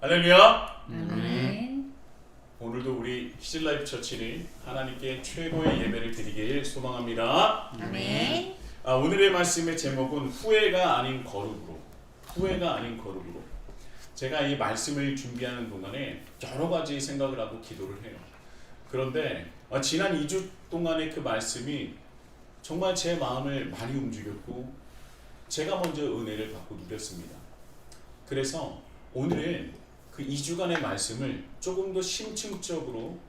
할렐루야. 아멘. 오늘도 우리 히즐라이프 처치는 하나님께 최고의 예배를 드리길 소망합니다. 아멘. 오늘의 말씀의 제목은 후회가 아닌 거룩으로. 후회가 아닌 거룩으로. 제가 이 말씀을 준비하는 동안에 여러 가지 생각을 하고 기도를 해요. 그런데 지난 2주 동안의 그 말씀이 정말 제 마음을 많이 움직였고 제가 먼저 은혜를 받고 누렸습니다. 그래서 오늘은 그 2주간의 말씀을 조금 더 심층적으로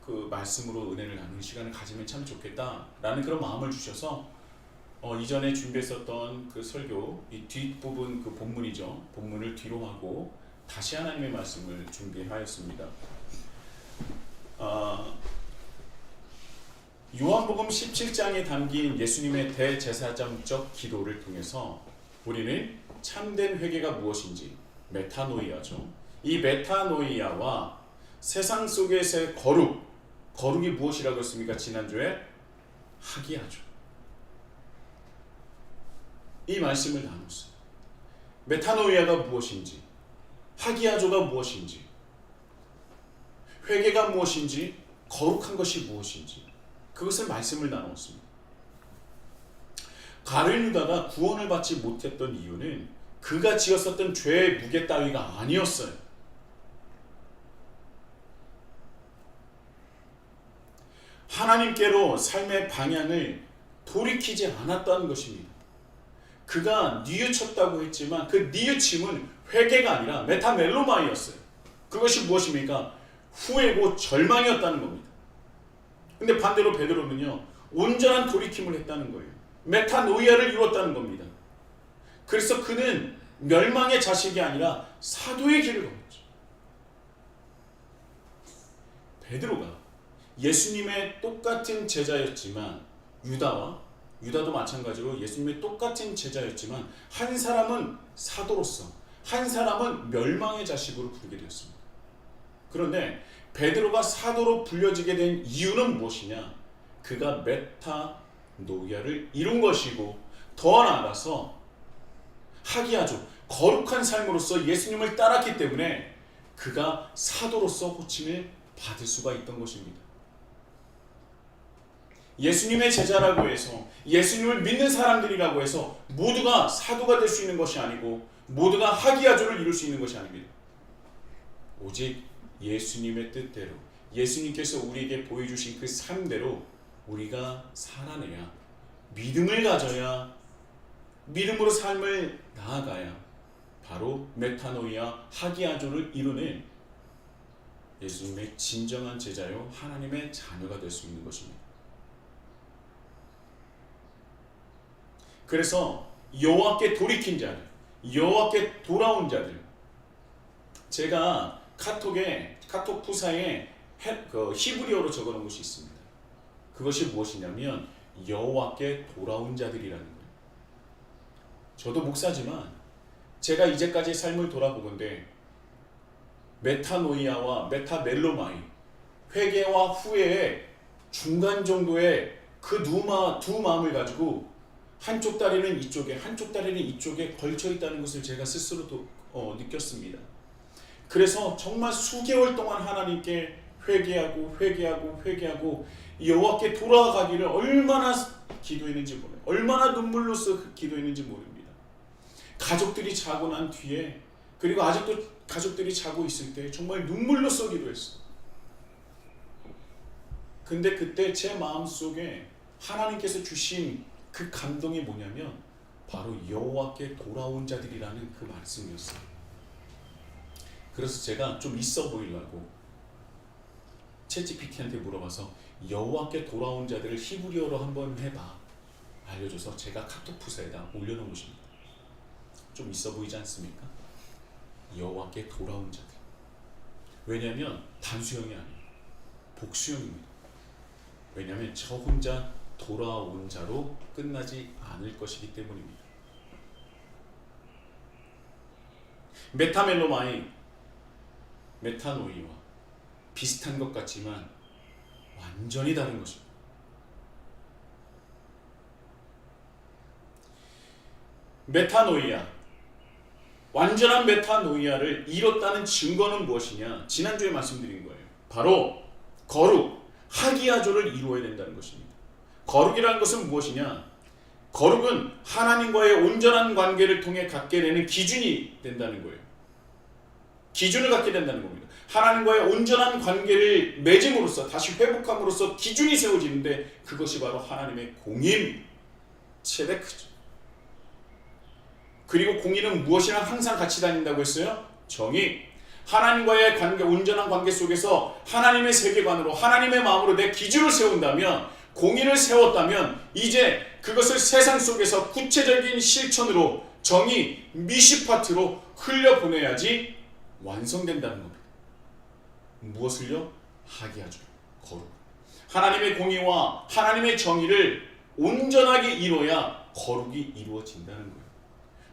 그 말씀으로 은혜를 나누는 시간을 가지면 참 좋겠다라는 그런 마음을 주셔서 이전에 준비했었던 그 설교 이 뒷부분 그 본문이죠. 본문을 뒤로 하고 다시 하나님의 말씀을 준비하였습니다. 요한복음 17장에 담긴 예수님의 대제사장적 기도를 통해서 우리는 참된 회개가 무엇인지 메타노이아죠. 이 메타노이아와 세상 속에서의 거룩이 무엇이라고 했습니까? 지난주에 하기야죠. 이 말씀을 나눴어요. 메타노이아가 무엇인지, 하기야조가 무엇인지, 회개가 무엇인지, 거룩한 것이 무엇인지 그것을 말씀을 나누었습니다. 가룟 유다가 구원을 받지 못했던 이유는 그가 지었었던 죄의 무게 따위가 아니었어요. 하나님께로 삶의 방향을 돌이키지 않았다는 것입니다. 그가 뉘우쳤다고 했지만 그 뉘우침은 회개가 아니라 메타멜로마이였어요. 그것이 무엇입니까? 후회고 절망이었다는 겁니다. 근데 반대로 베드로는요, 온전한 돌이킴을 했다는 거예요. 메타노이아를 이뤘다는 겁니다. 그래서 그는 멸망의 자식이 아니라 사도의 길을 걸었죠. 베드로가 예수님의 똑같은 제자였지만 유다도 마찬가지로 예수님의 똑같은 제자였지만 한 사람은 사도로서 한 사람은 멸망의 자식으로 부르게 되었습니다. 그런데 베드로가 사도로 불려지게 된 이유는 무엇이냐? 그가 메타노이아를 이룬 것이고 더 나아가서 하기야죠. 거룩한 삶으로서 예수님을 따랐기 때문에 그가 사도로서 호칭을 받을 수가 있던 것입니다. 예수님의 제자라고 해서 예수님을 믿는 사람들이라고 해서 모두가 사도가 될 수 있는 것이 아니고 모두가 하기야조를 이룰 수 있는 것이 아닙니다. 오직 예수님의 뜻대로 예수님께서 우리에게 보여주신 그 삶대로 우리가 살아내야, 믿음을 가져야, 믿음으로 삶을 나아가야 바로 메타노이아 하기야조를 이루는 예수님의 진정한 제자요 하나님의 자녀가 될 수 있는 것입니다. 그래서 여호와께 돌이킨 자들, 여호와께 돌아온 자들, 제가 카톡 푸사에 히브리어로 적어놓은 것이 있습니다. 그것이 무엇이냐면 여호와께 돌아온 자들이라는 거예요. 저도 목사지만 제가 이제까지 삶을 돌아보건대 메타노이아와 메타멜로마이, 회개와 후회의 중간 정도의 그 두 마음을 가지고 한쪽 다리는 이쪽에 한쪽 다리는 이쪽에 걸쳐 있다는 것을 제가 스스로도 느꼈습니다. 그래서 정말 수개월 동안 하나님께 회개하고 여호와께 돌아가기를 얼마나 기도했는지 모릅니다. 얼마나 눈물로써 기도했는지 모릅니다. 가족들이 자고 난 뒤에, 그리고 아직도 가족들이 자고 있을 때 정말 눈물로써 기도했어요. 근데 그때 제 마음속에 하나님께서 주신 그 감동이 뭐냐면 바로 여호와께 돌아온 자들이라는 그 말씀이었어요. 그래서 제가 좀 있어 보이려고 챗GPT한테 물어봐서 여호와께 돌아온 자들을 히브리어로 한번 해봐 알려줘서 제가 카톡 푸사에다 올려놓은 것입니다. 좀 있어 보이지 않습니까? 여호와께 돌아온 자들. 왜냐하면 단수형이 아니에요. 복수형입니다. 왜냐하면 저 혼자 돌아온 자로 끝나지 않을 것이기 때문입니다. 메타멜로마이, 메타노이와 비슷한 것 같지만 완전히 다른 것입니다. 메타노이아, 완전한 메타노이아를 이뤘다는 증거는 무엇이냐? 지난주에 말씀드린 거예요. 바로 거룩, 하기야조를 이루어야 된다는 것입니다. 거룩이라는 것은 무엇이냐? 거룩은 하나님과의 온전한 관계를 통해 갖게 되는 기준이 된다는 거예요. 기준을 갖게 된다는 겁니다. 하나님과의 온전한 관계를 맺음으로써, 다시 회복함으로써 기준이 세워지는데, 그것이 바로 하나님의 공임, 체데크죠. 그리고 공의는 무엇이랑 항상 같이 다닌다고 했어요? 정의. 하나님과의 관계, 온전한 관계 속에서 하나님의 세계관으로, 하나님의 마음으로 내 기준을 세운다면, 공의를 세웠다면, 이제 그것을 세상 속에서 구체적인 실천으로, 정의, 미시파트로 흘려보내야지 완성된다는 겁니다. 무엇을요? 하기야죠. 거룩. 하나님의 공의와 하나님의 정의를 온전하게 이루어야 거룩이 이루어진다는 거예요.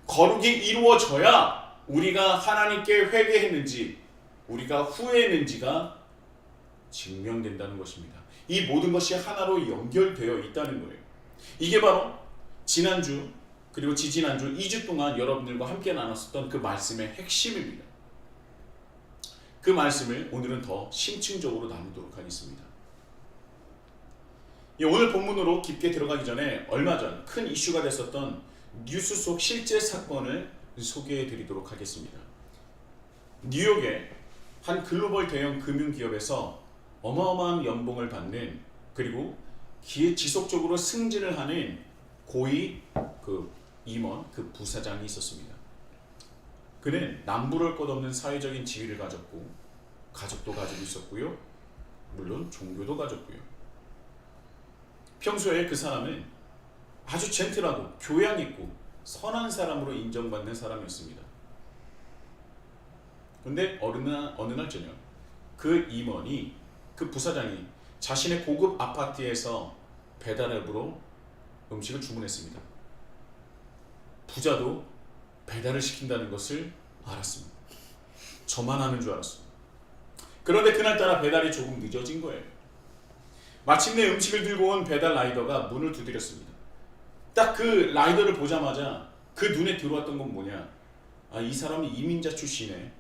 거룩이 이루어져야 우리가 하나님께 회개했는지, 우리가 후회했는지가 증명된다는 것입니다. 이 모든 것이 하나로 연결되어 있다는 거예요. 이게 바로 지난주 그리고 지지난주 2주 동안 여러분들과 함께 나눴었던 그 말씀의 핵심입니다. 그 말씀을 오늘은 더 심층적으로 나누도록 하겠습니다. 오늘 본문으로 깊게 들어가기 전에 얼마 전 큰 이슈가 됐었던 뉴스 속 실제 사건을 소개해 드리도록 하겠습니다. 뉴욕의 한 글로벌 대형 금융기업에서 어마어마한 연봉을 받는, 그리고 지속적으로 승진을 하는 고위 임원, 부사장이 있었습니다. 그는 남부를 것 없는 사회적인 지위를 가졌고, 가족도 가지고 있었고요, 물론 종교도 가졌고요. 평소에 그 사람은 아주 젠틀하고 교양 있고 선한 사람으로 인정받는 사람이었습니다. 그런데 어느 날 저녁 그 임원이, 그 부사장이 자신의 고급 아파트에서 배달앱으로 음식을 주문했습니다. 부자도 배달을 시킨다는 것을 알았습니다. 저만 아는 줄 알았어요. 그런데 그날따라 배달이 조금 늦어진 거예요. 마침내 음식을 들고 온 배달 라이더가 문을 두드렸습니다. 딱 그 라이더를 보자마자 그 눈에 들어왔던 건 뭐냐? 아, 이 사람이 이민자 출신에,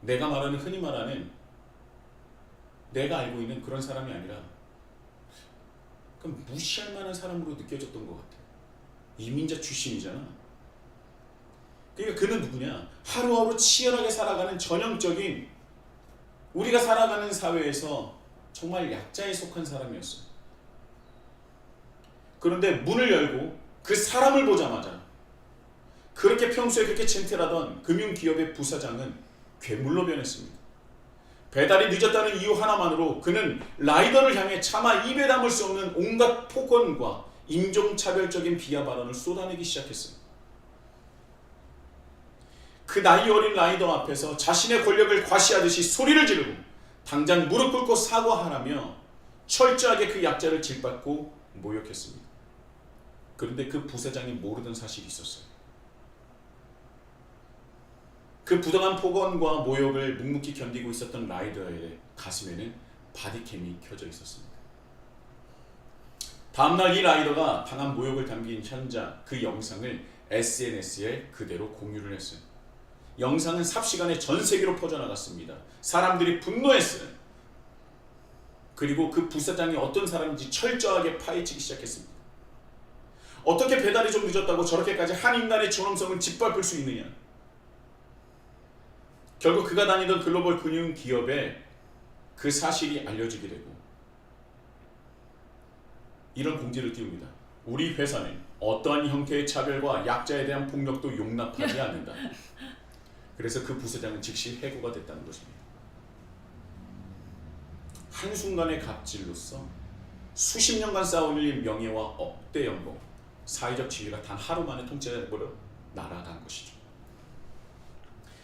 내가 말하는, 흔히 말하는, 내가 알고 있는 그런 사람이 아니라 그럼 무시할 만한 사람으로 느껴졌던 것 같아요. 이민자 출신이잖아. 그러니까 그는 누구냐? 하루하루 치열하게 살아가는 전형적인, 우리가 살아가는 사회에서 정말 약자에 속한 사람이었어요. 그런데 문을 열고 그 사람을 보자마자, 그렇게 평소에 그렇게 젠틀하던 금융기업의 부사장은 괴물로 변했습니다. 배달이 늦었다는 이유 하나만으로 그는 라이더를 향해 차마 입에 담을 수 없는 온갖 폭언과 인종차별적인 비하 발언을 쏟아내기 시작했어요. 그 나이 어린 라이더 앞에서 자신의 권력을 과시하듯이 소리를 지르고 당장 무릎 꿇고 사과하라며 철저하게 그 약자를 짓밟고 모욕했습니다. 그런데 그 부사장이 모르던 사실이 있었어요. 그 부당한 폭언과 모욕을 묵묵히 견디고 있었던 라이더의 가슴에는 바디캠이 켜져 있었습니다. 다음날 이 라이더가 당한 모욕을 담긴 현장, 그 영상을 SNS에 그대로 공유를 했어요. 영상은 삽시간에 전 세계로 퍼져나갔습니다. 사람들이 분노했어요. 그리고 그 부사장이 어떤 사람인지 철저하게 파헤치기 시작했습니다. 어떻게 배달이 좀 늦었다고 저렇게까지 한 인간의 존엄성을 짓밟을 수 있느냐. 결국 그가 다니던 글로벌 금융기업에 그 사실이 알려지게 되고 이런 공지를 띄웁니다. 우리 회사는 어떠한 형태의 차별과 약자에 대한 폭력도 용납하지 않는다. 그래서 그 부사장은 즉시 해고가 됐다는 것입니다. 한순간의 갑질로서 수십 년간 쌓아올린 명예와 억대 연봉, 사회적 지위가 단 하루 만에 통째로 날아간 것이죠.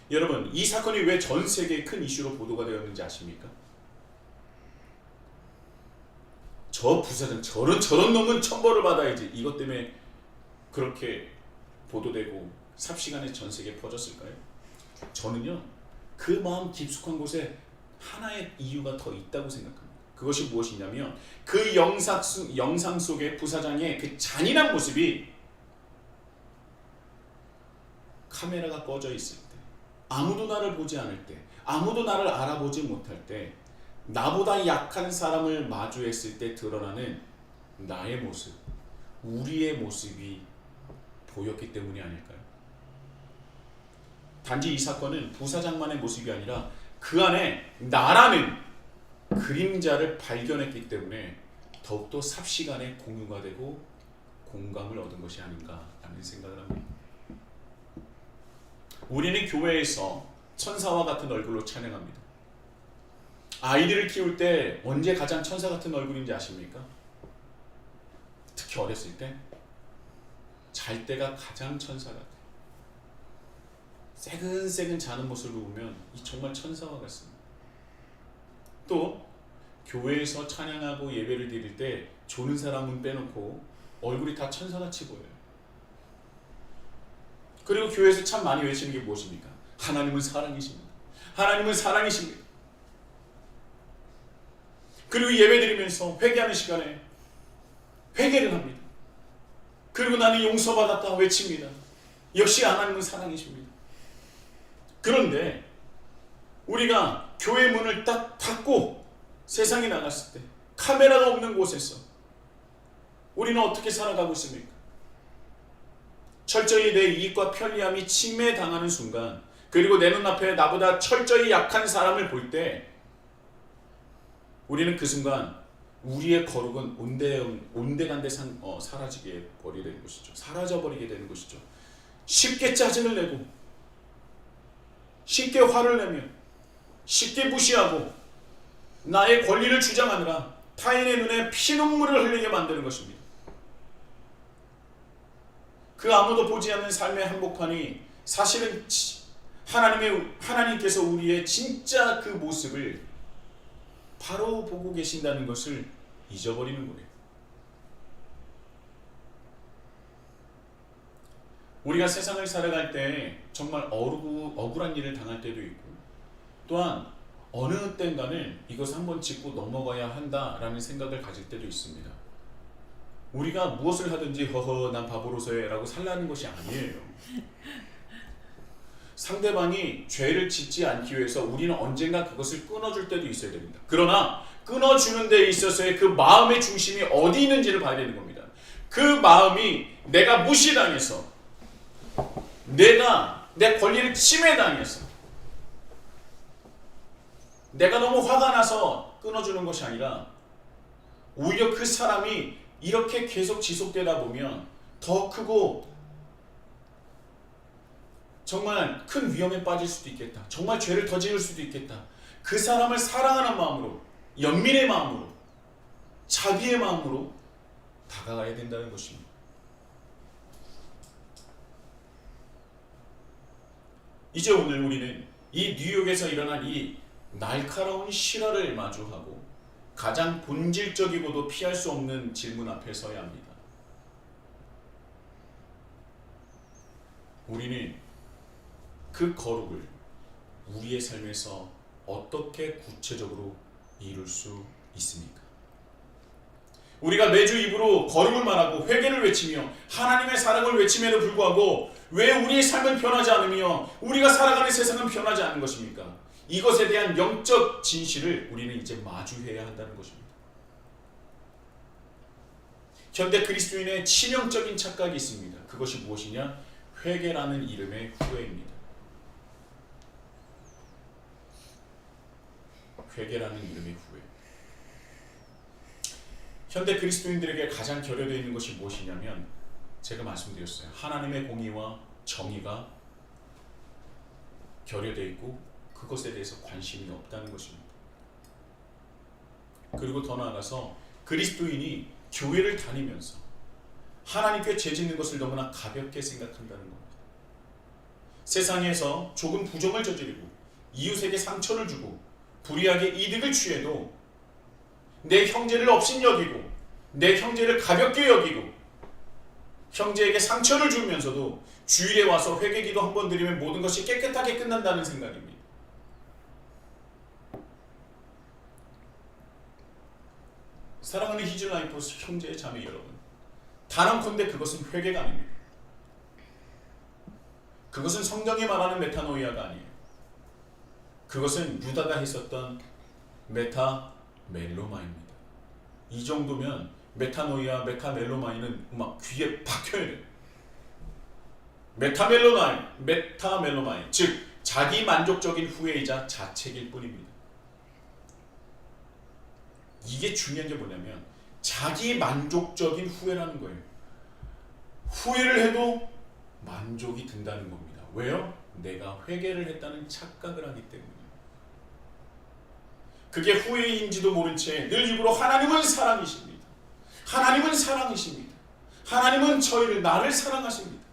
여러분, 이 사건이 왜 전 세계의 큰 이슈로 보도가 되었는지 아십니까? 저 부사장, 저런 놈은 천벌을 받아야지, 이것 때문에 그렇게 보도되고 삽시간에 전 세계에 퍼졌을까요? 저는요, 그 마음 깊숙한 곳에 하나의 이유가 더 있다고 생각합니다. 그것이 무엇이냐면 그 영상 속의 부사장의 그 잔인한 모습이 카메라가 꺼져 있을 때, 아무도 나를 보지 않을 때, 아무도 나를 알아보지 못할 때, 나보다 약한 사람을 마주했을 때 드러나는 나의 모습, 우리의 모습이 보였기 때문이 아닐까요? 단지 이 사건은 부사장만의 모습이 아니라 그 안에 나라는 그림자를 발견했기 때문에 더욱더 삽시간에 공유가 되고 공감을 얻은 것이 아닌가라는 생각을 합니다. 우리는 교회에서 천사와 같은 얼굴로 찬양합니다. 아이들을 키울 때 언제 가장 천사 같은 얼굴인지 아십니까? 특히 어렸을 때 잘 때가 가장 천사 같아요. 새근새근 자는 모습을 보면 정말 천사와 같습니다. 또 교회에서 찬양하고 예배를 드릴 때 조는 사람은 빼놓고 얼굴이 다 천사같이 보여요. 그리고 교회에서 참 많이 외치는 게 무엇입니까? 하나님은 사랑이십니다. 하나님은 사랑이십니다. 그리고 예배 드리면서 회개하는 시간에 회개를 합니다. 그리고 나는 용서받았다 외칩니다. 역시 하나님은 사랑이십니다. 그런데 우리가 교회 문을 딱 닫고 세상에 나갔을 때 카메라가 없는 곳에서 우리는 어떻게 살아가고 있습니까? 철저히 내 이익과 편리함이 침해당하는 순간, 그리고 내 눈앞에 나보다 철저히 약한 사람을 볼 때 우리는 그 순간 우리의 거룩은 온데간데 사라지게 버리게 되는 것이죠. 사라져버리게 되는 것이죠. 쉽게 짜증을 내고 쉽게 화를 내며 쉽게 무시하고 나의 권리를 주장하느라 타인의 눈에 피눈물을 흘리게 만드는 것입니다. 그 아무도 보지 않는 삶의 한복판이 사실은 하나님께서 우리의 진짜 그 모습을 바로 보고 계신다는 것을 잊어버리는 거예요. 우리가 세상을 살아갈 때 정말 억울한 일을 당할 때도 있고, 또한 어느 때인가는 이것을 한번 짚고 넘어가야 한다라는 생각을 가질 때도 있습니다. 우리가 무엇을 하든지 허허 난 바보로서해 라고 살라는 것이 아니에요. 상대방이 죄를 짓지 않기 위해서 우리는 언젠가 그것을 끊어줄 때도 있어야 됩니다. 그러나 끊어주는 데 있어서의 그 마음의 중심이 어디 있는지를 봐야 되는 겁니다. 그 마음이 내가 무시당해서, 내가 내 권리를 침해당해서, 내가 너무 화가 나서 끊어주는 것이 아니라 오히려 그 사람이 이렇게 계속 지속되다 보면 더 크고 정말 큰 위험에 빠질 수도 있겠다. 정말 죄를 더 지을 수도 있겠다. 그 사람을 사랑하는 마음으로, 연민의 마음으로, 자비의 마음으로 다가가야 된다는 것입니다. 이제 오늘 우리는 이 뉴욕에서 일어난 이 날카로운 실화를 마주하고 가장 본질적이고도 피할 수 없는 질문 앞에 서야 합니다. 우리는 그 거룩을 우리의 삶에서 어떻게 구체적으로 이룰 수 있습니까? 우리가 매주 입으로 거룩을 말하고 회개를 외치며 하나님의 사랑을 외침에도 불구하고 왜 우리의 삶은 변하지 않으며 우리가 살아가는 세상은 변하지 않는 것입니까? 이것에 대한 영적 진실을 우리는 이제 마주해야 한다는 것입니다. 현대 그리스도인의 치명적인 착각이 있습니다. 그것이 무엇이냐? 회개라는 이름의 후회입니다. 회개라는 이름의 후회. 현대 그리스도인들에게 가장 결여되어 있는 것이 무엇이냐면, 제가 말씀드렸어요. 하나님의 공의와 정의가 결여되어 있고 그것에 대해서 관심이 없다는 것입니다. 그리고 더 나아가서 그리스도인이 교회를 다니면서 하나님께 죄짓는 것을 너무나 가볍게 생각한다는 겁니다. 세상에서 조금 부정을 저지르고 이웃에게 상처를 주고 불의하게 이득을 취해도 내 형제를 업신여기고 내 형제를 가볍게 여기고 형제에게 상처를 주면서도 주일에 와서 회개기도 한번 드리면 모든 것이 깨끗하게 끝난다는 생각입니다. 사랑하는 히즈라이프 형제 자매 여러분, 단언컨대 그것은 회개가 아닙니다. 그것은 성경이 말하는 메타노이아가 아니에요. 그것은 유다가 했었던 메타멜로마입니다. 이 정도면 메타노이아, 메타멜로마이는 막 귀에 박혀야 돼요. 메타멜로마이, 즉 자기 만족적인 후회이자 자책일 뿐입니다. 이게 중요한 게 뭐냐면 자기 만족적인 후회라는 거예요. 후회를 해도 만족이 든다는 겁니다. 왜요? 내가 회개를 했다는 착각을 하기 때문에. 그게 후회인지도 모른 채 늘 입으로 하나님은 사랑이십니다. 하나님은 사랑이십니다. 하나님은 나를 사랑하십니다.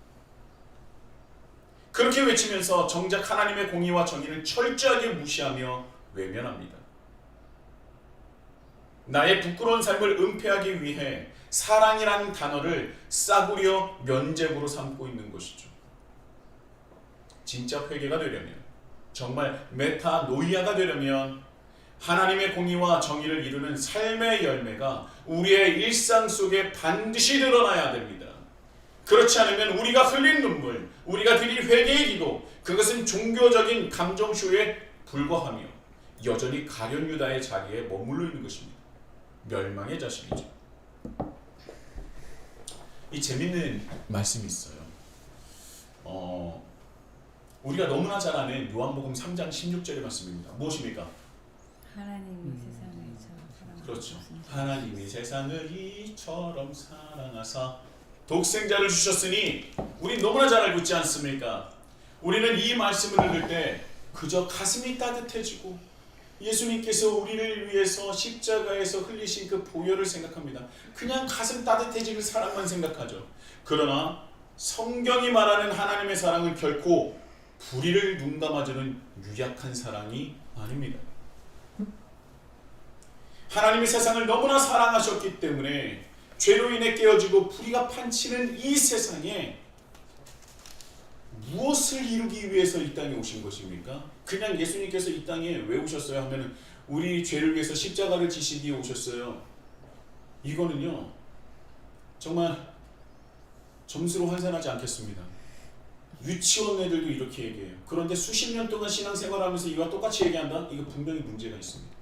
그렇게 외치면서 정작 하나님의 공의와 정의를 철저하게 무시하며 외면합니다. 나의 부끄러운 삶을 은폐하기 위해 사랑이라는 단어를 싸구려 면죄부로 삼고 있는 것이죠. 진짜 회개가 되려면, 정말 메타노이아가 되려면 하나님의 공의와 정의를 이루는 삶의 열매가 우리의 일상 속에 반드시 드러나야 됩니다. 그렇지 않으면 우리가 흘린 눈물, 우리가 드릴 회개의 기도, 그것은 종교적인 감정쇼에 불과하며 여전히 가련 유다의 자리에 머물러 있는 것입니다. 멸망의 자식이죠. 이 재밌는 말씀이 있어요. 우리가 너무나 잘 아는 요한복음 3장 16절의 말씀입니다. 무엇입니까? 하나님이 세상을 이처럼 사랑하사. 그렇죠. 하나님이 세상을 이처럼 사랑하사 독생자를 주셨으니, 우리 너무나 잘 알고 있지 않습니까? 우리는 이 말씀을 읽을 때 그저 가슴이 따뜻해지고 예수님께서 우리를 위해서 십자가에서 흘리신 그 보혈을 생각합니다. 그냥 가슴 따뜻해지는 사랑만 생각하죠. 그러나 성경이 말하는 하나님의 사랑은 결코 불의를 눈감아주는 유약한 사랑이 아닙니다. 하나님이 세상을 너무나 사랑하셨기 때문에 죄로 인해 깨어지고 불의가 판치는 이 세상에 무엇을 이루기 위해서 이 땅에 오신 것입니까? 그냥 예수님께서 이 땅에 왜 오셨어요? 하면은 우리 죄를 위해서 십자가를 지시기 위해 오셨어요. 이거는요, 정말 점수로 환산하지 않겠습니다. 유치원 애들도 이렇게 얘기해요. 그런데 수십 년 동안 신앙생활하면서 이와 똑같이 얘기한다? 이거 분명히 문제가 있습니다.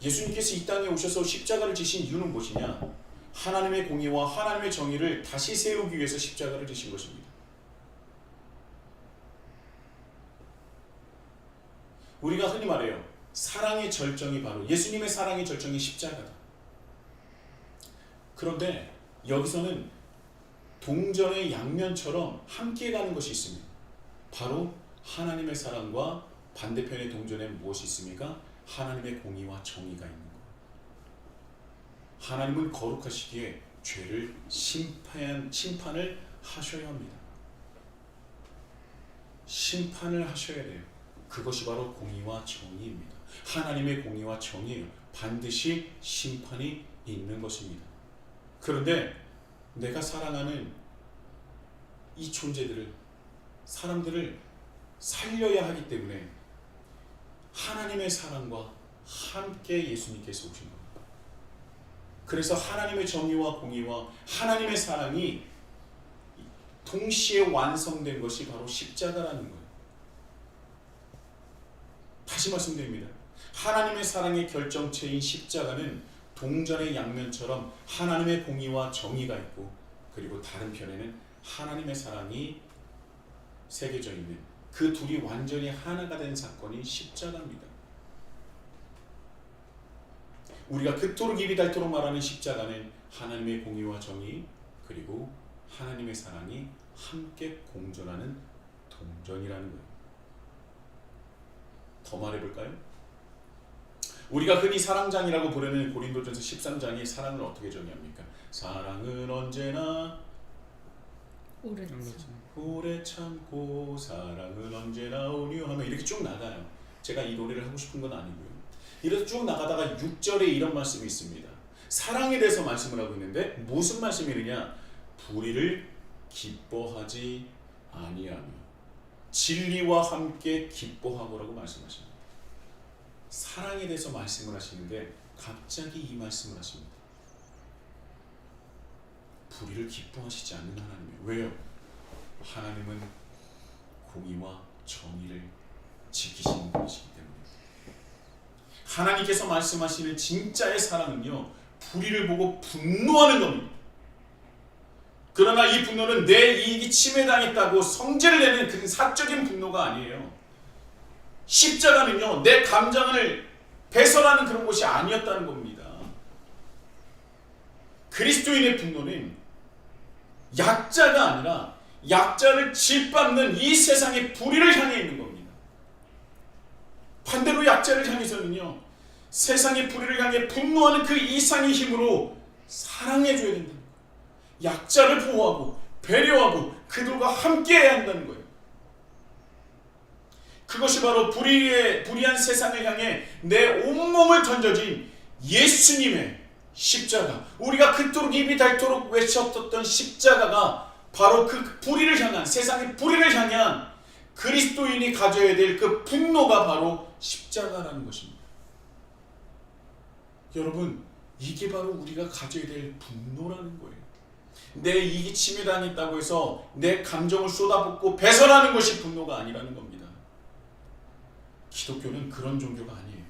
예수님께서 이 땅에 오셔서 십자가를 지신 이유는 무엇이냐? 하나님의 공의와 하나님의 정의를 다시 세우기 위해서 십자가를 지신 것입니다. 우리가 흔히 말해요. 사랑의 절정이 바로, 예수님의 사랑의 절정이 십자가다. 그런데 여기서는 동전의 양면처럼 함께 가는 것이 있습니다. 바로 하나님의 사랑과 반대편의 동전에 무엇이 있습니까? 하나님의 공의와 정의가 있는 거예요. 하나님은 거룩하시기에 죄를 심판을 하셔야 합니다. 심판을 하셔야 돼요. 그것이 바로 공의와 정의입니다. 하나님의 공의와 정의예요. 반드시 심판이 있는 것입니다. 그런데 내가 사랑하는 이 존재들을, 사람들을 살려야 하기 때문에 하나님의 사랑과 함께 예수님께서 오신 겁니다. 그래서 하나님의 정의와 공의와 하나님의 사랑이 동시에 완성된 것이 바로 십자가라는 거예요. 다시 말씀드립니다. 하나님의 사랑의 결정체인 십자가는 동전의 양면처럼 하나님의 공의와 정의가 있고, 그리고 다른 편에는 하나님의 사랑이 새겨져 있는, 그 둘이 완전히 하나가 된 사건이 십자가입니다. 우리가 그토록 입이 닳도록 말하는 십자가는 하나님의 공의와 정의, 그리고 하나님의 사랑이 함께 공존하는 동전이라는 거예요. 더 말해볼까요? 우리가 흔히 사랑장이라고 부르는 고린도전서 13장이 사랑을 어떻게 정의합니까? 사랑은 언제나 오래 참고 사랑은 언제나 온유하며, 이렇게 쭉 나가요. 제가 이 노래를 하고 싶은 건 아니고요. 이래서 쭉 나가다가 6절에 이런 말씀이 있습니다. 사랑에 대해서 말씀을 하고 있는데 무슨 말씀이느냐? 불의를 기뻐하지 아니하며 진리와 함께 기뻐하고라고 말씀하십니다. 사랑에 대해서 말씀을 하시는데 갑자기 이 말씀을 하십니다. 불의를 기뻐하시지 않는 하나님이에요. 왜요? 하나님은 공의와 정의를 지키시는 분이시기 때문에 하나님께서 말씀하시는 진짜의 사랑은요, 불의를 보고 분노하는 겁니다. 그러나 이 분노는 내 이익이 침해당했다고 성질을 내는 그런 사적인 분노가 아니에요. 십자가는요, 내 감정을 배설하는 그런 것이 아니었다는 겁니다. 그리스도인의 분노는 약자가 아니라 약자를 짓밟는 이 세상의 불의를 향해 있는 겁니다. 반대로 약자를 향해서는요, 세상의 불의를 향해 분노하는 그 이상의 힘으로 사랑해줘야 된다. 약자를 보호하고 배려하고 그들과 함께해야 한다는 거예요. 그것이 바로 불의한 세상을 향해 내 온몸을 던져진 예수님의 십자가, 우리가 그토록 입이 닳도록 외쳤던 십자가가 바로 그 불의를 향한, 세상의 불의를 향한 그리스도인이 가져야 될 그 분노가 바로 십자가라는 것입니다. 여러분, 이게 바로 우리가 가져야 될 분노라는 거예요. 내 이익이 침해당했다고 해서 내 감정을 쏟아붓고 배설하는 것이 분노가 아니라는 겁니다. 기독교는 그런 종교가 아니에요.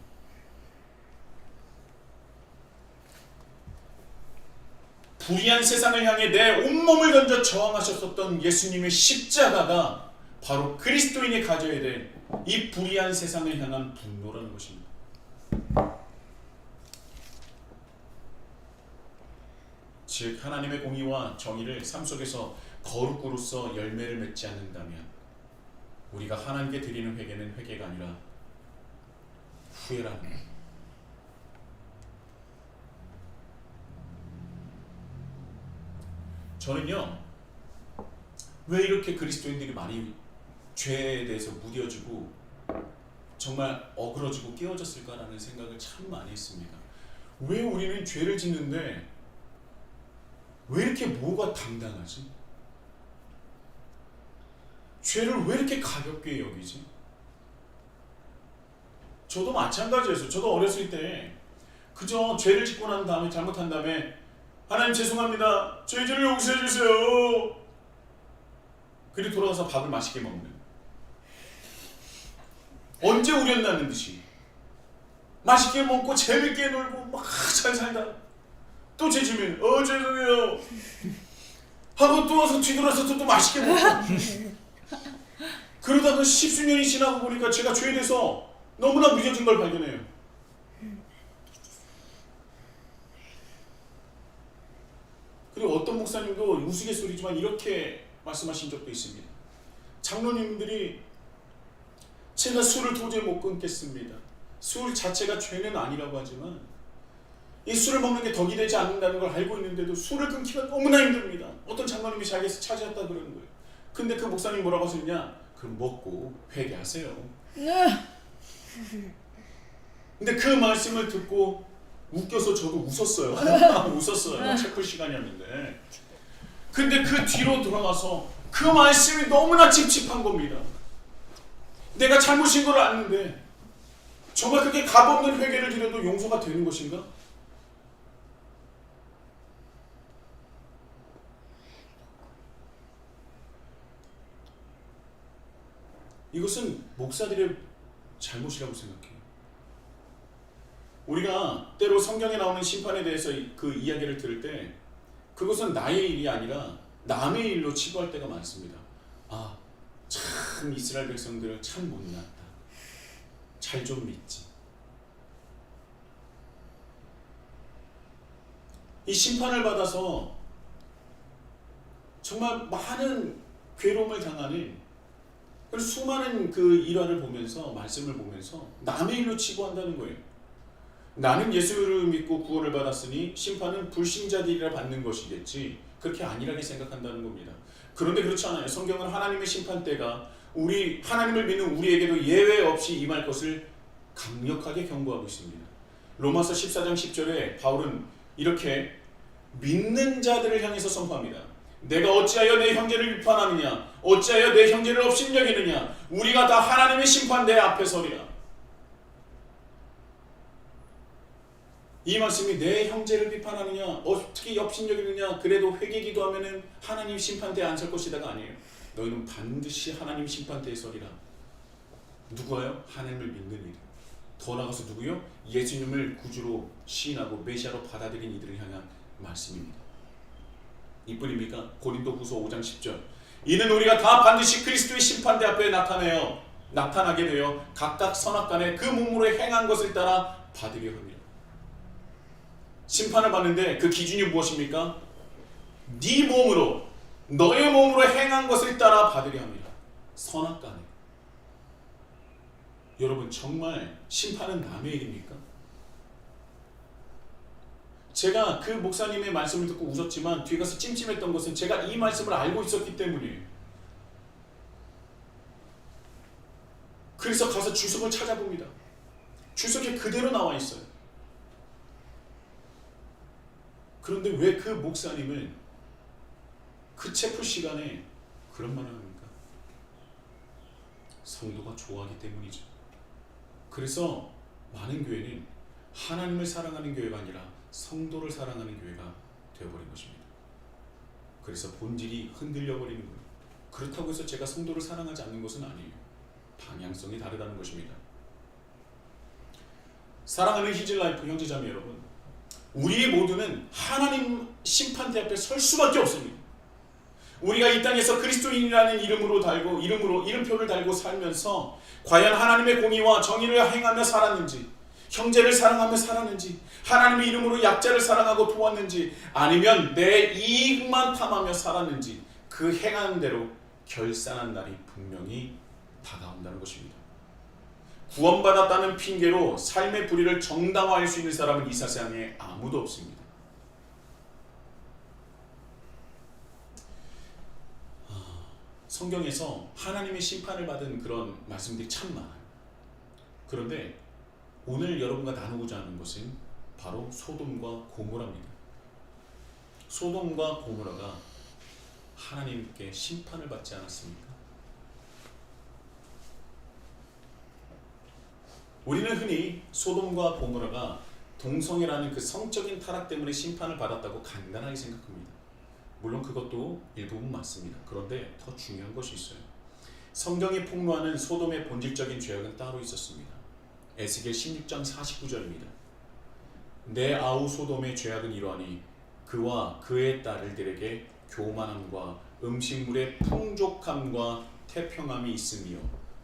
불의한 세상을 향해 내 온몸을 던져 저항하셨었던 예수님의 십자가가 바로 그리스도인이 가져야 될 이 불의한 세상을 향한 분노라는 것입니다. 즉 하나님의 공의와 정의를 삶 속에서 거룩으로서 열매를 맺지 않는다면 우리가 하나님께 드리는 회개는 회개가 아니라 후회라는 거예요. 저는요, 왜 이렇게 그리스도인들이 많이 죄에 대해서 무뎌지고 정말 어그러지고 깨어졌을까라는 생각을 참 많이 했습니다. 왜 우리는 죄를 짓는데 왜 이렇게 뭐가 당당하지? 죄를 왜 이렇게 가볍게 여기지? 저도 마찬가지였어요. 저도 어렸을 때 그저 죄를 짓고 난 다음에, 잘못한 다음에 하나님 죄송합니다, 죄를 용서해 주세요, 그리고 돌아가서 밥을 맛있게 먹는, 언제 우렸나는 듯이 맛있게 먹고 재밌게 놀고 막 잘 살다 또 죄 지면 죄송해요 하고 또 와서 뒤돌아서 또 맛있게 먹고 그러다가 십수년이 지나고 보니까 제가 죄에 대해서 너무나 무뎌진 걸 발견해요. 그리고 어떤 목사님도 우스갯소리지만 이렇게 말씀하신 적도 있습니다. 장로님들이 제가 술을 도저히 못 끊겠습니다. 술 자체가 죄는 아니라고 하지만 이 술을 먹는 게 덕이 되지 않는다는 걸 알고 있는데도 술을 끊기가 너무나 힘듭니다. 어떤 장로님이 자기에서 차지했다 그러는 거예요. 근데 그 목사님 뭐라고 하셨냐? 그럼 먹고 회개하세요. 근데 그 말씀을 듣고 웃겨서 저도 웃었어요. 웃었어요. 책 풀 시간이었는데. 근데 그 뒤로 돌아가서 그 말씀이 너무나 찝찝한 겁니다. 내가 잘못인 걸 아는데 정말 그게 값없는 회개를 드려도 용서가 되는 것인가? 이것은 목사들의 잘못이라고 생각해요. 우리가 때로 성경에 나오는 심판에 대해서 그 이야기를 들을 때 그것은 나의 일이 아니라 남의 일로 치부할 때가 많습니다. 참 이스라엘 백성들은 참 못났다, 잘 좀 믿지. 이 심판을 받아서 정말 많은 괴로움을 당하는, 그리고 수많은 그 일화를 보면서, 말씀을 보면서 남의 일로 치부한다는 거예요. 나는 예수를 믿고 구원을 받았으니 심판은 불신자들이라 받는 것이겠지, 그렇게 안일하게 생각한다는 겁니다. 그런데 그렇지 않아요. 성경은 하나님의 심판대가 우리 하나님을 믿는 우리에게도 예외 없이 임할 것을 강력하게 경고하고 있습니다. 로마서 14장 10절에 바울은 이렇게 믿는 자들을 향해서 선포합니다. 내가 어찌하여 내 형제를 비판하느냐, 어찌하여 내 형제를 업신여기느냐, 우리가 다 하나님의 심판대 앞에 서리라. 이 말씀이 내 형제를 비판하느냐, 어떻게 업신여기느냐, 그래도 회개 기도하면은 하나님 심판대에 안 설 것이다가 아니에요. 너희는 반드시 하나님 심판대에 서리라. 누구예요? 하나님을 믿는 이들. 더 나아가서 누구요? 예수님을 구주로 시인하고 메시아로 받아들인 이들을 향한 말씀입니다. 이뿐입니까? 고린도후서 5장 10절. 이는 우리가 다 반드시 그리스도의 심판대 앞에 나타나게 되어 각각 선악간에 그 몸으로 행한 것을 따라 받으려 합니다. 심판을 받는데 그 기준이 무엇입니까? 네 몸으로, 너의 몸으로 행한 것을 따라 받으려 합니다. 선악간에. 여러분, 정말 심판은 남의 일입니까? 제가 그 목사님의 말씀을 듣고 웃었지만 뒤에 가서 찜찜했던 것은 제가 이 말씀을 알고 있었기 때문이에요. 그래서 가서 주석을 찾아봅니다. 주석에 그대로 나와 있어요. 그런데 왜 그 목사님은 그 체포 시간에 그런 말을 합니까? 성도가 좋아하기 때문이죠. 그래서 많은 교회는 하나님을 사랑하는 교회가 아니라 성도를 사랑하는 교회가 되어버린 것입니다. 그래서 본질이 흔들려 버리는 거예요. 그렇다고 해서 제가 성도를 사랑하지 않는 것은 아니에요. 방향성이 다르다는 것입니다. 사랑하는 히즐라이프 형제자매 여러분, 우리 모두는 하나님 심판대 앞에 설 수밖에 없습니다. 우리가 이 땅에서 그리스도인이라는 이름표를 달고 살면서 과연 하나님의 공의와 정의를 행하며 살았는지, 형제를 사랑하며 살았는지, 하나님의 이름으로 약자를 사랑하고 도왔는지, 아니면 내 이익만 탐하며 살았는지, 그 행하는 대로 결산한 날이 분명히 다가온다는 것입니다. 구원받았다는 핑계로 삶의 불의를 정당화할 수 있는 사람은 이 세상에 아무도 없습니다. 성경에서 하나님의 심판을 받은 그런 말씀들이 참 많아요. 그런데 오늘 여러분과 나누고자 하는 것은 바로 소돔과 고모라입니다. 소돔과 고모라가 하나님께 심판을 받지 않았습니까? 우리는 흔히 소돔과 고모라가 동성애라는 그 성적인 타락 때문에 심판을 받았다고 간단하게 생각합니다. 물론 그것도 일부분 맞습니다. 그런데 더 중요한 것이 있어요. 성경이 폭로하는 소돔의 본질적인 죄악은 따로 있었습니다. 에스겔 16장 49절입니다. 내 아우 소돔의 죄악은 이러하니 그와 그의 딸들에게 교만함과 음식물의 풍족함과 태평함이 있으며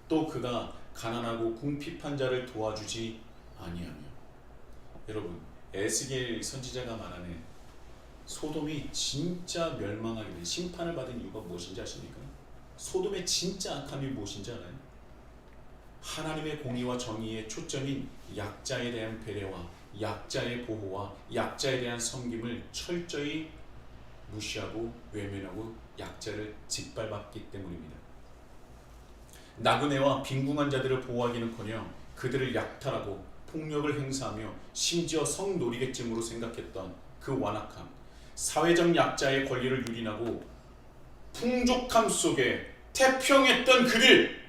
또 그가 가난하고 궁핍한 자를 도와주지 아니하며. 여러분, 에스겔 선지자가 말하는 소돔이 진짜 멸망하게 된 심판을 받은 이유가 무엇인지 아십니까? 소돔의 진짜 악함이 무엇인지 알아요? 하나님의 공의와 정의의 초점인 약자에 대한 배려와 약자의 보호와 약자에 대한 섬김을 철저히 무시하고 외면하고 약자를 짓밟았기 때문입니다. 나그네와 빈궁한 자들을 보호하기는커녕 그들을 약탈하고 폭력을 행사하며 심지어 성노리객쯤으로 생각했던 그 완악함, 사회적 약자의 권리를 유린하고 풍족함 속에 태평했던 그들,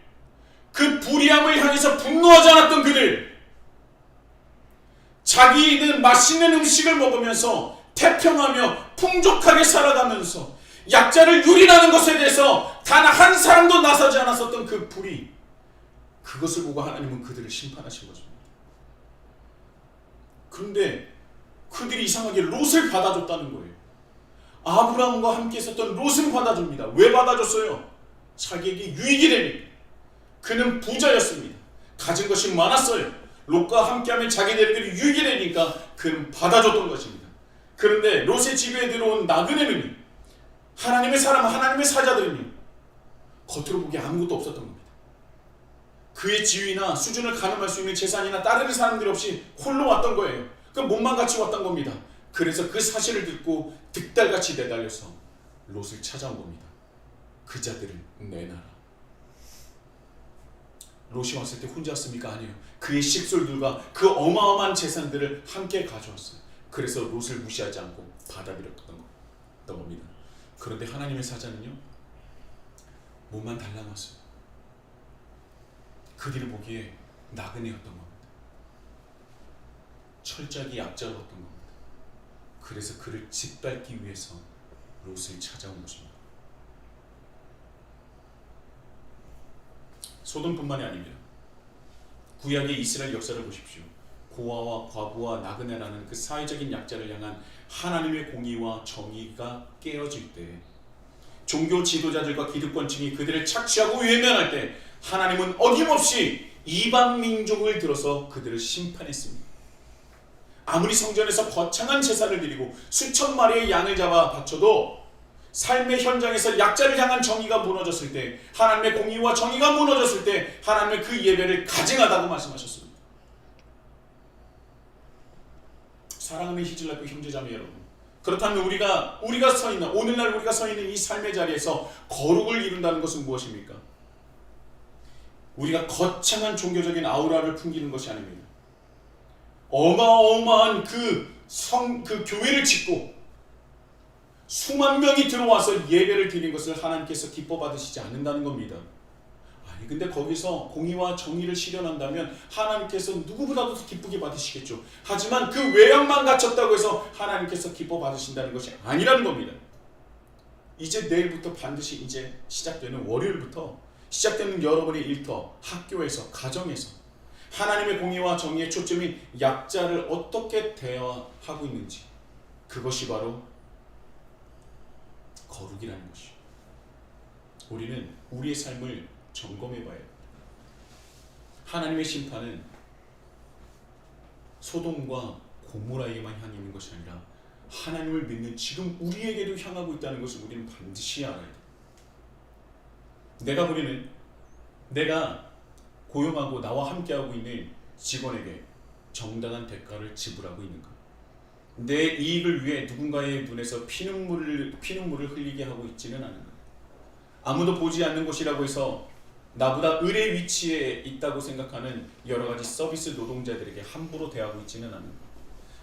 그 불의함을 향해서 분노하지 않았던 그들, 자기는 맛있는 음식을 먹으면서 태평하며 풍족하게 살아가면서 약자를 유린하는 것에 대해서 단 한 사람도 나서지 않았었던 그 불의, 그것을 보고 하나님은 그들을 심판하신 것입니다. 그런데 그들이 이상하게 롯을 받아줬다는 거예요. 아브라함과 함께 있었던 롯은 받아줍니다. 왜 받아줬어요? 자기에게 유익이 되니까. 그는 부자였습니다. 가진 것이 많았어요. 롯과 함께하면 자기들에게 유익이 되니까 그는 받아줬던 것입니다. 그런데 롯의 집에 들어온 나그네는, 하나님의 사람, 하나님의 사자들은요, 겉으로 보기에 아무것도 없었던 겁니다. 그의 지위나 수준을 가늠할 수 있는 재산이나 따르는 사람들이 없이 홀로 왔던 거예요. 그 몸만 같이 왔던 겁니다. 그래서 그 사실을 듣고 득달같이 내달려서 롯을 찾아온 겁니다. 그 자들을 내놔라. 롯이 왔을 때 혼자 왔습니까? 아니에요. 그의 식솔들과 그 어마어마한 재산들을 함께 가져왔어요. 그래서 롯을 무시하지 않고 받아들였던 겁니다. 그런데 하나님의 사자는요, 몸만 달라놨어요. 그들이 보기에 나그네였던 겁니다. 철저하게 약자였던 겁니다. 그래서 그를 짓밟기 위해서 롯을 찾아온 것입니다. 소돔뿐만이 아닙니다. 구약의 이스라엘 역사를 보십시오. 고아와 과부와 나그네라는 그 사회적인 약자를 향한 하나님의 공의와 정의가 깨어질 때, 종교 지도자들과 기득권층이 그들을 착취하고 외면할 때 하나님은 어김없이 이방 민족을 들어서 그들을 심판했습니다. 아무리 성전에서 거창한 제사를 드리고 수천 마리의 양을 잡아 바쳐도 삶의 현장에서 약자를 향한 정의가 무너졌을 때, 하나님의 공의와 정의가 무너졌을 때 하나님의 그 예배를 가증하다고 말씀하셨습니다. 사랑하는 히즐라교 형제자매 여러분, 그렇다면 우리가 서 있는, 오늘날 우리가 서 있는 이 삶의 자리에서 거룩을 이룬다는 것은 무엇입니까? 우리가 거창한 종교적인 아우라를 풍기는 것이 아닙니다. 어마어마한 그 교회를 짓고 수만 명이 들어와서 예배를 드린 것을 하나님께서 기뻐 받으시지 않는다는 겁니다. 아니 근데 거기서 공의와 정의를 실현한다면 하나님께서 누구보다도 기쁘게 받으시겠죠. 하지만 그 외양만 갖췄다고 해서 하나님께서 기뻐 받으신다는 것이 아니라는 겁니다. 이제 내일부터 반드시 이제 시작되는 월요일부터 시작되는 여러분의 일터, 학교에서, 가정에서 하나님의 공의와 정의의 초점이 약자를 어떻게 대화하고 있는지, 그것이 바로 거룩이라는 것이죠. 우리는 우리의 삶을 점검해 봐야 합니다. 하나님의 심판은 소돔과 고모라에게만 향해 있는 것이 아니라 하나님을 믿는 지금 우리에게도 향하고 있다는 것을 우리는 반드시 알아야 돼요. 내가 고용하고 나와 함께하고 있는 직원에게 정당한 대가를 지불하고 있는가? 내 이익을 위해 누군가의 눈에서 피눈물을 흘리게 하고 있지는 않은가? 아무도 보지 않는 곳이라고 해서 나보다 을의 위치에 있다고 생각하는 여러 가지 서비스 노동자들에게 함부로 대하고 있지는 않은가?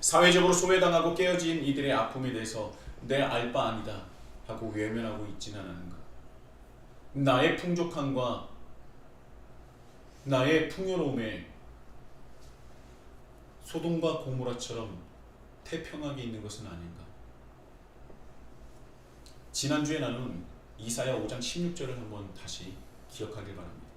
사회적으로 소외당하고 깨어진 이들의 아픔에 대해서 내 알 바 아니다 하고 외면하고 있지는 않은가? 나의 풍족함과 나의 풍요로움에 소돔과 고모라처럼 태평하게 있는 것은 아닌가? 지난주에 나눈 이사야 5장 16절을 한번 다시 기억하길 바랍니다.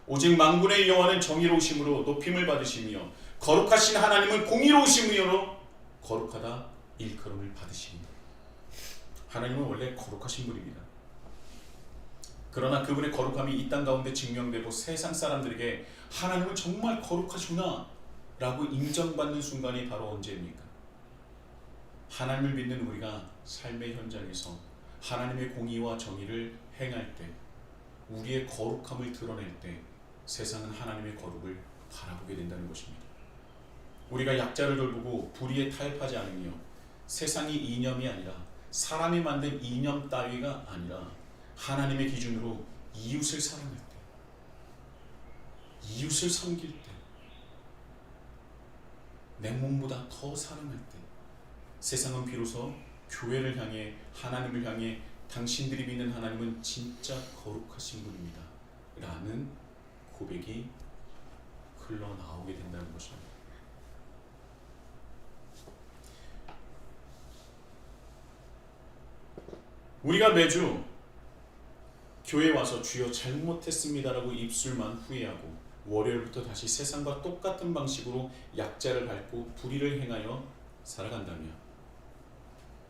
오직 만군의 여호와는 정의로우심으로 높임을 받으시며 거룩하신 하나님은 공의로우심으로 거룩하다 일컬음을 받으시니. 하나님은 원래 거룩하신 분입니다. 그러나 그분의 거룩함이 이 땅 가운데 증명되고 세상 사람들에게 하나님은 정말 거룩하시구나 라고 인정받는 순간이 바로 언제입니까? 하나님을 믿는 우리가 삶의 현장에서 하나님의 공의와 정의를 행할 때, 우리의 거룩함을 드러낼 때 세상은 하나님의 거룩을 바라보게 된다는 것입니다. 우리가 약자를 돌보고 불의에 타협하지 않으며 세상이 이념이 아니라 사람이 만든 이념 따위가 아니라 하나님의 기준으로 이웃을 사랑할 때, 이웃을 섬길 때, 내 몸보다 더 사랑할 때 세상은 비로소 교회를 향해, 하나님을 향해 당신들이 믿는 하나님은 진짜 거룩하신 분입니다 라는 고백이 흘러나오게 된다는 것입니다. 우리가 매주 교회에 와서 주여 잘못했습니다라고 입술만 후회하고 월요일부터 다시 세상과 똑같은 방식으로 약자를 밟고 불의를 행하여 살아간다면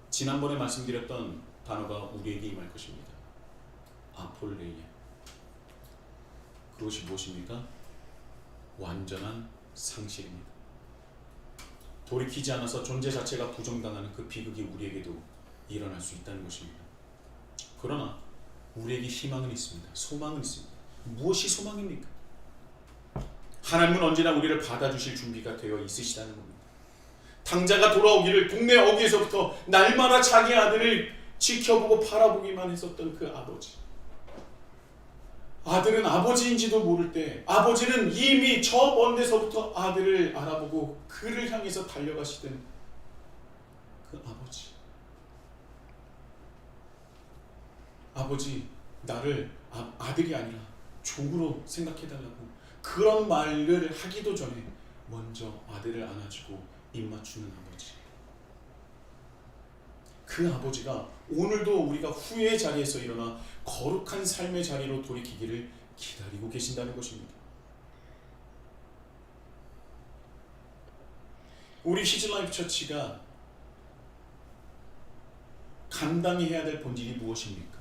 지난번에 말씀드렸던 단어가 우리에게 임할 것입니다. 아폴레이아. 그것이 무엇입니까? 완전한 상실입니다. 돌이키지 않아서 존재 자체가 부정당하는 그 비극이 우리에게도 일어날 수 있다는 것입니다. 그러나 우리에게 희망은 있습니다. 소망은 있습니다. 무엇이 소망입니까? 하나님은 언제나 우리를 받아주실 준비가 되어 있으시다는 겁니다. 당자가 돌아오기를 동네 어귀에서부터 날마다 자기 아들을 지켜보고 바라보기만 했었던 그 아버지. 아들은 아버지인지도 모를 때 아버지는 이미 저 먼 데서부터 아들을 알아보고 그를 향해서 달려가시던 그 아버지. 아버지, 나를 아들이 아니라 종으로 생각해달라고 그런 말을 하기도 전에 먼저 아들을 안아주고 입맞추는 아버지. 그 아버지가 오늘도 우리가 후회의 자리에서 일어나 거룩한 삶의 자리로 돌이키기를 기다리고 계신다는 것입니다. 우리 히즈라이프 처치가 감당해야 될 본질이 무엇입니까?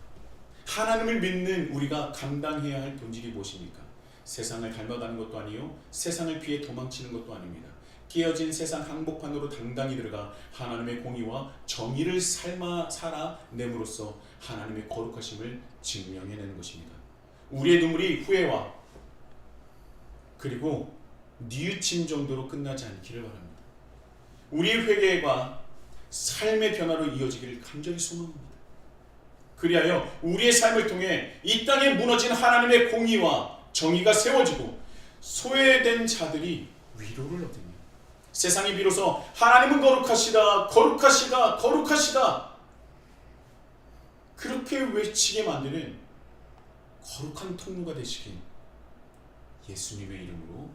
하나님을 믿는 우리가 감당해야 할 본질이 무엇입니까? 세상을 닮아가는 것도 아니요, 세상을 피해 도망치는 것도 아닙니다. 깨어진 세상 항복판으로 당당히 들어가 하나님의 공의와 정의를 살아냄으로써 하나님의 거룩하심을 증명해내는 것입니다. 우리의 눈물이 후회와 그리고 뉘우침 정도로 끝나지 않기를 바랍니다. 우리의 회개가 삶의 변화로 이어지기를 간절히 소망합니다. 그리하여 우리의 삶을 통해 이 땅에 무너진 하나님의 공의와 정의가 세워지고 소외된 자들이 위로를 얻으며 세상이 비로소 하나님은 거룩하시다, 거룩하시다, 거룩하시다 그렇게 외치게 만드는 거룩한 통로가 되시길 예수님의 이름으로